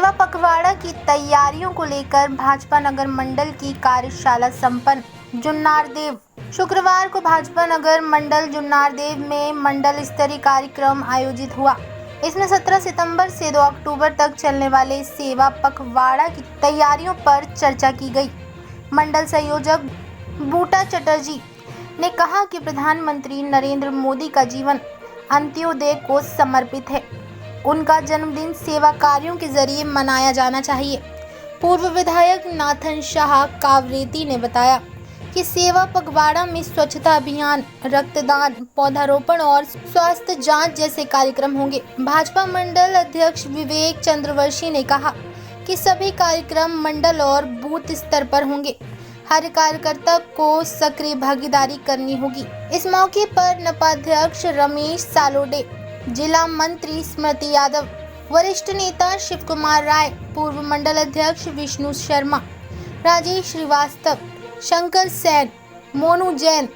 सेवा पखवाड़ा की तैयारियों को लेकर भाजपा नगर मंडल की कार्यशाला संपन्न। जुन्नारदेव। शुक्रवार को भाजपा नगर मंडल जुन्नारदेव में मंडल स्तरीय कार्यक्रम आयोजित हुआ। इसमें 17 सितंबर से 2 अक्टूबर तक चलने वाले सेवा पखवाड़ा की तैयारियों पर चर्चा की गई। मंडल संयोजक बूटा चटर्जी ने कहा कि प्रधानमंत्री नरेंद्र मोदी का जीवन अंत्योदय को समर्पित है। उनका जन्मदिन सेवा कार्यों के जरिए मनाया जाना चाहिए। पूर्व विधायक नाथन शाह कावरेती ने बताया कि सेवा पखवाड़ा में स्वच्छता अभियान, रक्तदान, पौधारोपण और स्वास्थ्य जांच जैसे कार्यक्रम होंगे। भाजपा मंडल अध्यक्ष विवेक चंद्रवंशी ने कहा कि सभी कार्यक्रम मंडल और बूथ स्तर पर होंगे। हर कार्यकर्ता को सक्रिय भागीदारी करनी होगी। इस मौके पर नपाध्यक्ष रमेश सालोडे, जिला मंत्री स्मृति यादव, वरिष्ठ नेता शिव कुमार राय, पूर्व मंडल अध्यक्ष विष्णु शर्मा, राजेश श्रीवास्तव, शंकर सैन, मोनू जैन,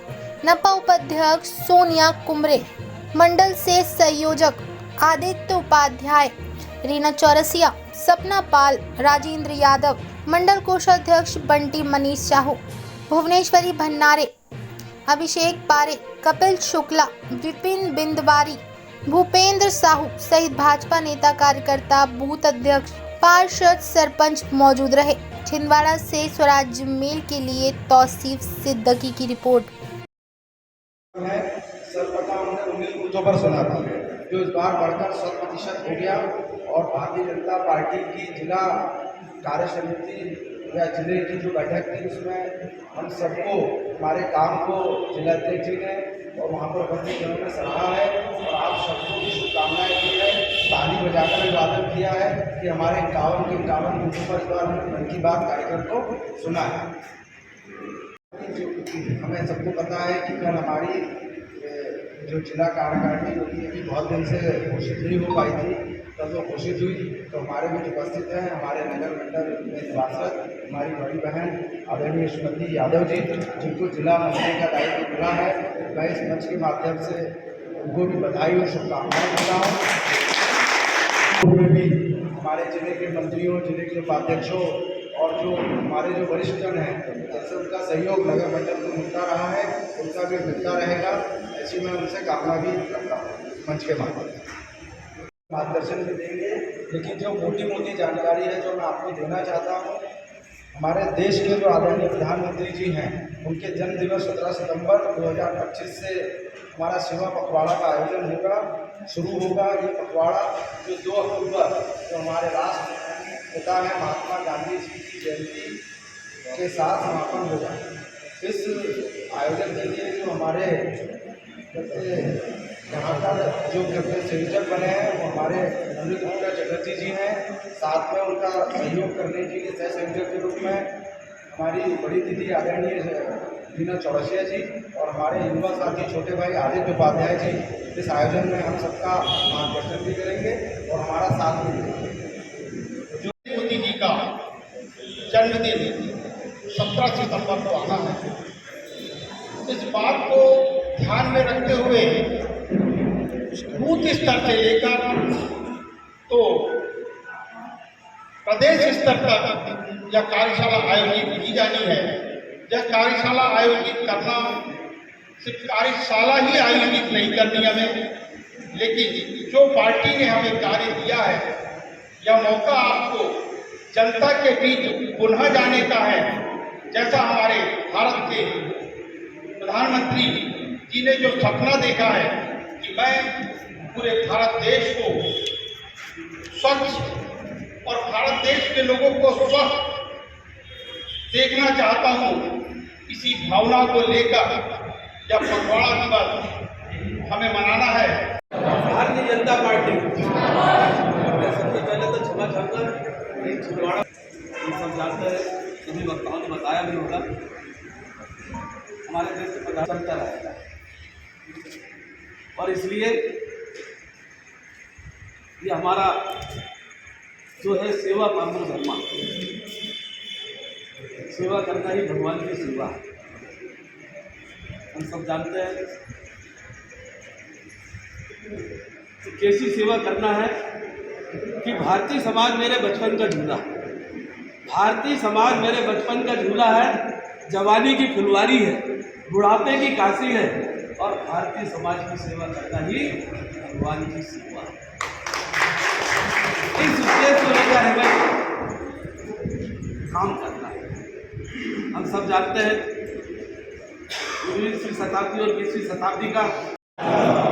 नपा उपाध्यक्ष सोनिया कुमरे, मंडल से संयोजक आदित्य उपाध्याय, रीना चौरसिया, सपना पाल, राजेंद्र यादव, मंडल कोषाध्यक्ष बंटी मनीष साहू, भुवनेश्वरी भन्नारे, अभिषेक पारे, कपिल शुक्ला, विपिन बिंदवारी, भूपेंद्र साहू सहित भाजपा नेता, कार्यकर्ता, बूथ अध्यक्ष, पार्षद, सरपंच मौजूद रहे। छिंदवाड़ा से स्वराज्य मेल के लिए तौसीफ सिद्दीकी की रिपोर्ट। सर्वप्रथम हमने 19 बूथों पर सुना था, जो इस बार बढ़कर 100% हो गया और भारतीय जनता पार्टी की जिला कार्य समिति या जिले की जो बैठक थी उसमें हम सबको हमारे काम को जिलाध्यक्ष जी ने और वहाँ पर उपस्थित जनों ने सराहा है और आप सबको भी शुभकामनाएं दी है। ताली बजाकर अभिवादन किया है कि हमारे 51 बूथों पर इस बार हमने मन की बात कार्यक्रम को सुना है। हमें सबको पता है कि कल हमारी जो जिला कार्यकारिणी होती है बहुत दिन से घोषित नहीं हो पाई थी, तब वो घोषित हुई तो हमारे बीच उपस्थित हैं हमारे नगर मंडल में निवासक हमारी बड़ी बहन आदरणीय स्मृति यादव जी, जिनको जिला मंत्री का दायित्व मिला है। मैं इस मंच के माध्यम से उनको भी बधाई और शुभकामनाएं देता हूँ। भी हमारे जिले के मंत्रियों, जिले के उपाध्यक्षों और जो हमारे जो वरिष्ठ जन हैं, जैसे उनका सहयोग नगर मंडल को मिलता रहा है, उनका भी मिलता रहेगा, ऐसी मैं उनसे कामना भी करता हूँ। मंच के माध्यम से मार्गदर्शन भी देंगे, लेकिन जो मोटी मोटी जानकारी है जो मैं आपको देना चाहता हूँ, हमारे देश के जो आदरणीय प्रधानमंत्री जी हैं, उनके जन्म दिवस 17 सितंबर 2025 से हमारा सेवा पखवाड़ा का आयोजन होगा, शुरू होगा। ये पखवाड़ा जो 2 अक्टूबर जो हमारे राष्ट्र पिता है महात्मा गांधी जी की जयंती के साथ समापन होगा। इस आयोजन के लिए जो हमारे यहाँ का जो संयोजक बने हैं वो हमारे बूटा चटर्जी जी हैं। साथ में उनका सहयोग करने के लिए सह संयोजक के रूप में हमारी बड़ी दीदी आदरणीय रीना चौरसिया जी और हमारे युवा साथी छोटे भाई आदित्य उपाध्याय जी इस आयोजन में हम सबका मार्गदर्शन भी करेंगे और हमारा साथ भी देंगे। मोदी जी का जन्मदिन 17 सितंबर को आना है। इस बात को ध्यान में रखते हुए बूथ स्तर से लेकर तो प्रदेश स्तर तक यह कार्यशाला आयोजित की जानी है। यह कार्यशाला आयोजित करना सिर्फ कार्यशाला ही आयोजित नहीं करनी हमें, लेकिन जो पार्टी ने हमें कार्य दिया है, यह मौका आपको जनता के बीच पुनः जाने का है। जैसा हमारे भारत के प्रधानमंत्री जी ने जो सपना देखा है कि मैं पूरे भारत देश को स्वच्छ और भारत देश के लोगों को स्वस्थ देखना चाहता हूँ, इसी भावना को लेकर जब पखवाड़ा दिवस हमें मनाना है। भारतीय जनता पार्टी सबसे पहले तो क्षमा चाहूँगा, छिंदवाड़ा सब जानते हैं, सभी वक्ताओं ने बताया भी होगा, हमारे देश में पता चलता रहेगा और इसलिए ये हमारा जो है सेवा परमो धर्मा, सेवा करना ही भगवान की सेवा है। हम सब जानते हैं कि कैसी सेवा करना है कि भारतीय समाज मेरे बचपन का झूला है। भारतीय समाज मेरे बचपन का झूला है, जवानी की फुलवारी है, बुढ़ापे की काशी है, और भारतीय समाज की सेवा करना ही भगवान की सेवा है। इस उद्देश्य को लेकर हमें काम करना है। हम सब जानते हैं 19वीं शताब्दी और 20वीं शताब्दी का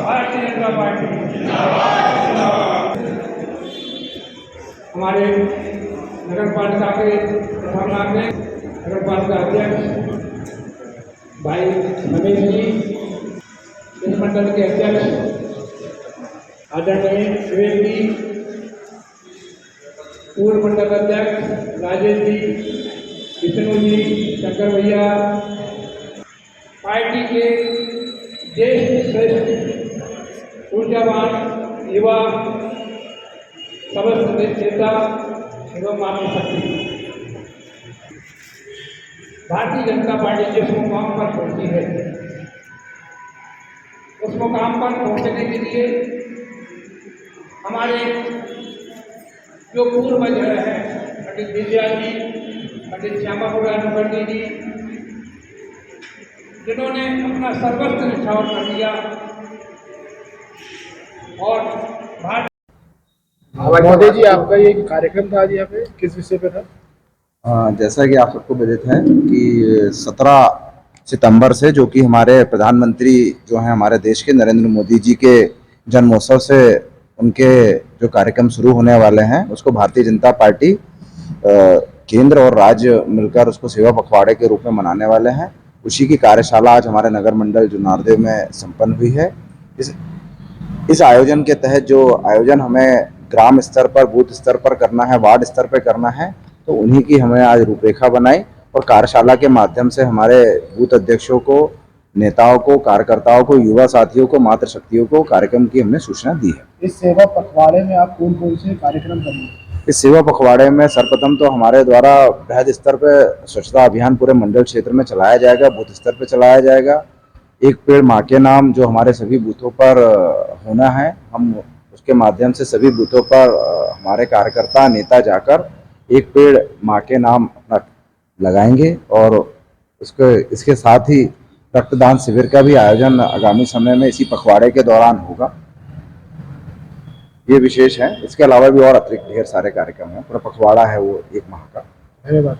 भारतीय जनता पार्टी हमारे नगर पालिका के प्रधान नागरिक, नगर पालिका अध्यक्ष भाई रमेश जी, इस मंडल के अध्यक्ष आदरणीय विवेक जी, पूर्व मंडल अध्यक्ष राजेश जी, विष्णु जी, शंकर भैया, पार्टी के ज्येष्ठ श्रेष्ठ ऊर्जावान युवा समस्त नेता एवं मातृशक्ति, भारतीय जनता पार्टी जिस मुकाम पर पहुंची है उस मुकाम पर पहुंचने के लिए हमारे जो पूर्वज हैं पंडित विजया जी, पंडित श्यामा प्रसाद मुखर्जी जी, जिन्होंने अपना सर्वस्व न्यौछावर कर दिया और भारत। मोदी जी, आपका ये कार्यक्रम था आज यहाँ पे, किस विषय पे था? जैसा कि आप सबको विदित है कि 17 सितंबर से, जो कि हमारे प्रधानमंत्री जो हैं हमारे देश के नरेंद्र मोदी जी के जन्मोत्सव से उनके जो कार्यक्रम शुरू होने वाले हैं, उसको भारतीय जनता पार्टी केंद्र और राज्य मिलकर उसको सेवा पखवाड़े के रूप में मनाने वाले हैं। उसी की कार्यशाला आज हमारे नगर मंडल जुन्नारदेव में संपन्न हुई है। इस आयोजन के तहत जो आयोजन हमें ग्राम स्तर पर, बूथ स्तर पर करना है, वार्ड स्तर पर करना है, तो उन्हीं की हमें आज रूपरेखा बनाई और कार्यशाला के माध्यम से हमारे बूथ अध्यक्षों को, नेताओं को, कार्यकर्ताओं को, युवा साथियों को, मातृशक्तियों को कार्यक्रम की हमने सूचना दी है। इस सेवा पखवाड़े में आप कौन कौन से कार्यक्रम करेंगे? इस सेवा पखवाड़े में सर्वप्रथम तो हमारे द्वारा बृहद स्तर पर स्वच्छता अभियान पूरे मंडल क्षेत्र में चलाया जाएगा, बूथ स्तर पर चलाया जाएगा। एक पेड़ माँ के नाम जो हमारे सभी बूथों पर होना है, हम उसके माध्यम से सभी बूथों पर हमारे कार्यकर्ता, नेता जाकर एक पेड़ माँ के नाम अपना लगाएंगे और इसके साथ ही रक्तदान शिविर का भी आयोजन आगामी समय में इसी पखवाड़े के दौरान होगा। ये विशेष है। इसके अलावा भी और अतिरिक्त ढेर सारे कार्यक्रम हैं। पूरा पखवाड़ा है वो 1 माह का। धन्यवाद।